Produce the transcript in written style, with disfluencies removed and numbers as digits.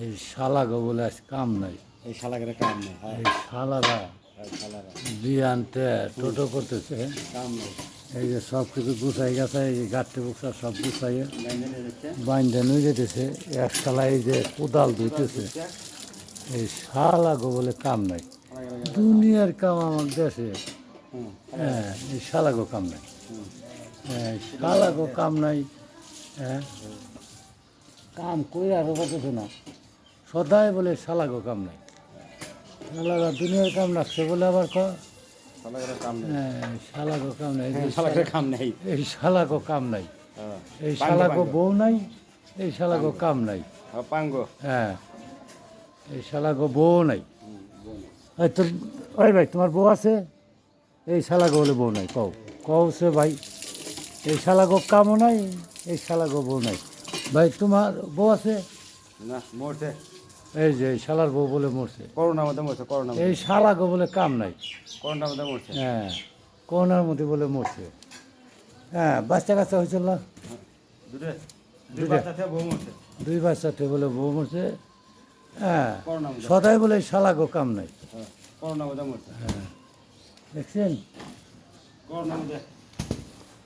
এই শালাগো বলে আজ কাম নাই। এই শালাকের কাম নেই। হ্যাঁ এই শালারা শালারা বিয়ে আনতে টোটো করতেছে। কাম নেই। এই যে সব কিছু গুছাই গাছাই এই গাঠটি বুকসা সব গুছাইয়ে লাইনে যাচ্ছে বাইন্দে নিয়ে যেতেছে। এক শালা এই যে কোদাল ধুইতেছে। এই শালাগো বলে কাম নাই। দুনিয়ার কাম আমার দেশে। হ্যাঁ এই শালাগো কাম নাই। হ্যাঁ শালাগো কাম নাই। হ্যাঁ কাম কই আরো পাচ্ছে না। সদাই বলে শালাগো কাম নাই। শালাগা দুনিয়ার কাম লাগছে বলে আবার শালাকের কাম নেই। হ্যাঁ শালাগো কাম নাই। শালাকের কাম নেই। এই শালাগো কাম নাই। এই শালাগো বউ নাই। এই শালাগো কাম নাই। পাঙ্গো। হ্যাঁ এই শালাগো বউ নাই। এই তোর ওই ভাই তোমার বউ আছে? এই শালাগো বলে বউ নাই। কও সে ভাই এই শালাগো কামও নাই। এই শালাগো বউ নাই। ভাই তোমার বউ আছে? না মরছে। এই যে এই শালার বউ বলে মরছে। করোনার মধ্যে মরছে। করোনা এই শালাগো বলে কাম নাই। করোনার মধ্যে মরছে। হ্যাঁ করোনার মধ্যে বলে মরছে। হ্যাঁ বাচ্চা কাচ্চা হয়েছিল না? দুই বাচ্চা থেকে বউ মরছে। দুই বাচ্চাতে বলে বউ মরছে। হ্যাঁ করোনার মধ্যে। সদাই বলে শালাগো কাম নাই। করোনার মধ্যে মরছে। হ্যাঁ দেখছেন? করোনার মধ্যে